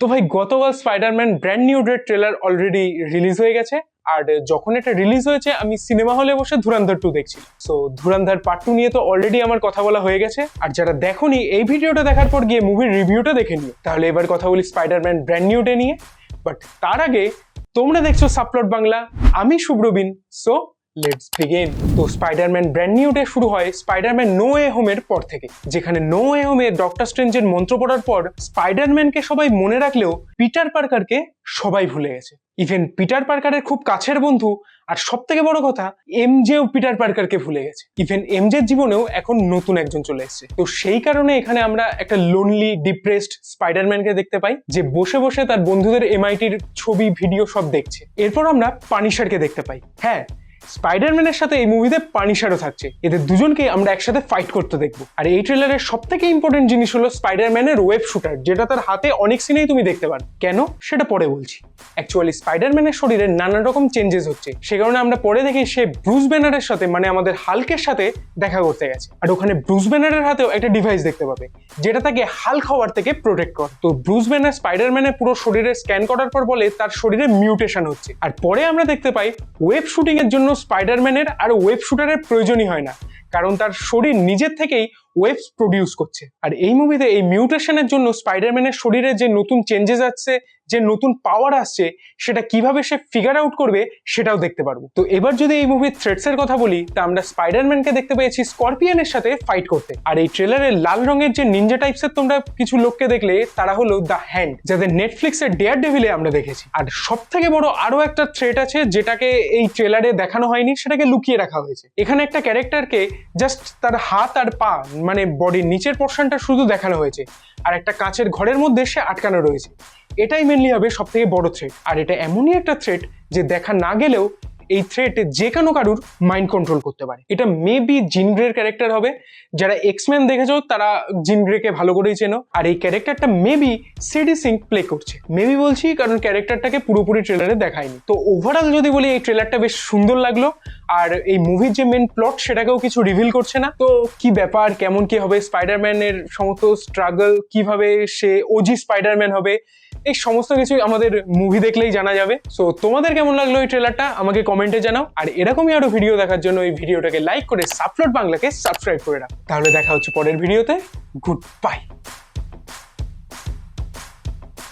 তো ভাই গতকাল স্পাইডারম্যান ব্র্যান্ড নিউ ডের ট্রেলার অলরেডি রিলিজ হয়ে গেছে। আর যখন এটা রিলিজ হয়েছে আমি সিনেমা হলে বসে ধুরন্ধর 2 দেখছি। সো ধুরন্ধর পার্ট 2 নিয়ে তো অলরেডি আমার কথা বলা হয়ে গেছে। আর যারা দেখোনি এই ভিডিওটা দেখার পর গিয়ে মুভির রিভিউটা দেখে নিও। তাহলে এবার কথা বলি স্পাইডারম্যান ব্র্যান্ড নিউ ডে নিয়ে। বাট তার আগে তোমরা দেখছো সাপ্লট বাংলা, আমি শুভ্রবীন। So let's begin. তো স্পাইডারম্যান ব্র্যান্ড নিউ ডে শুরু হয় স্পাইডারম্যান নো ওয়ে হোমের পর থেকে, যেখানে নো ওয়ে হোমে ডক্টর স্ট্রেঞ্জের মন্ত্র পড়ার পর স্পাইডারম্যানকে সবাই মনে রাখলেও পিটার পার্কারকে সবাই ভুলে গেছে। ইভেন পিটার পার্কারের খুব কাছের বন্ধু আর সব থেকে বড় কথা এমজেও পিটার পার্কারকে ভুলে গেছে। ইভেন এমজের জীবনেও এখন নতুন একজন চলে এসেছে। তো সেই কারণে এখানে আমরা একটা লোনলি ডিপ্রেসড স্পাইডারম্যানকে দেখতে পাই, যে বসে বসে তার বন্ধুদের এমআইটির ছবি ভিডিও সব দেখছে। এরপর আমরা পানিশারকে দেখতে পাই। হ্যাঁ, স্পাইডারম্যানের সাথে এই মুভিতে পানিশারও থাকছে। এদের দুজনকে আমরা একসাথে ফাইট করতে দেখবো। আর এই ট্রেলারের সব থেকে ইম্পর্টেন্ট জিনিস হলো স্পাইডারম্যানের ওয়েব শুটার, যেটা তার হাতে অনেক সিনেই তুমি দেখতে পারো। কেন সেটা পরে বলছি। অ্যাকচুয়ালি স্পাইডারম্যানের শরীরে নানা রকম চেঞ্জেস হচ্ছে, সে কারণে আমরা পরে দেখি সে ব্রুস ব্যানারের সাথে মানে আমাদের হাল্কের সাথে দেখা করতে গেছে। আর ওখানে ব্রুস ব্যানারের হাতেও একটা ডিভাইস দেখতে পাবে, যেটা তাকে হাল্ক হওয়ার থেকে প্রোটেক্ট করে। তো ব্রুস ব্যানার স্পাইডারম্যানের পুরো শরীরে স্ক্যান করার পর বলে তার শরীরে মিউটেশন হচ্ছে। আর পরে আমরা দেখতে পাই ওয়েব শুটিং এর জন্য স্পাইডারম্যানের আর ওয়েব শুটারের প্রয়োজনই হয় না, কারণ তার শরীর নিজের থেকেই ওয়েবস প্রডিউস করছে। আর এই মুভিতে এই মিউটেশনের জন্য স্পাইডারম্যানের শরীরে যে নতুন চেঞ্জেস আসছে, যে নতুন পাওয়ার আসছে, সেটা কিভাবে সে ফিগার আউট করবে সেটাও দেখতে পারবো। তো এবার যদি এই মুভির থ্রেটস এর কথা বলি, তা আমরা স্পাইডারম্যানকে দেখতে পেয়েছি স্করপিয়নের সাথে ফাইট করতে। আর এই ট্রেলারে লাল রঙের যে নিনজা টাইপসের তোমরা কিছু লোককে দেখলে, তারা হলো দ্য হ্যান্ড, যাদের নেটফ্লিক্সের ডেয়ার ডেভিলে আমরা দেখেছি। আর সব থেকে বড় আরো একটা থ্রেট আছে, যেটাকে এই ট্রেলারে দেখানো হয়নি, সেটাকে লুকিয়ে রাখা হয়েছে। এখানে একটা ক্যারেক্টারকে জাস্ট তার হাত আর পা মানে বডির নিচের পোর্শনটা শুধু দেখানো হয়েছে, আর একটা কাঁচের ঘরের মধ্যে সে আটকানো রয়েছে। এটাই মেনলি হবে সব থেকে বড় থ্রেট। আর এটা এমনই একটা থ্রেট যে দেখা না গেলেও এই থ্রেট যে কোনো কারুর মাইন্ড কন্ট্রোল করতে পারে। এটা মেবি জিন গ্রের ক্যারেক্টার হবে। যারা এক্সম্যান দেখেছো তারা জিন গ্রেকে ভালো করেই চেনো। আর এই ক্যারেক্টারটা মেবি সিডি সিঙ্ক প্লে করছে। মেবি বলছি কারণ ক্যারেক্টারটাকে পুরোপুরি ট্রেলারে দেখায়নি। তো ওভারঅল যদি বলি, এই ট্রেলারটা বেশ সুন্দর লাগলো। আর এই মুভির যে মেন প্লট সেটাকেও কিছু রিভিল করছে না। তো কি ব্যাপার, কেমন কি হবে, স্পাইডারম্যানের সমস্ত স্ট্রাগল, কিভাবে সে ওজি স্পাইডারম্যান হবে, এই সমস্ত কিছু আমাদের মুভি দেখলেই জানা যাবে। সো তোমাদের কেমন লাগলো এই ট্রেলারটা আমাকে কমেন্টে জানাও। আর এরকমই আরো ভিডিও দেখার জন্য এই ভিডিওটাকে লাইক করে সাপ্লট বাংলাকে সাবস্ক্রাইব করে রাখো। তাহলে দেখা হচ্ছে পরের ভিডিওতে। Good bye.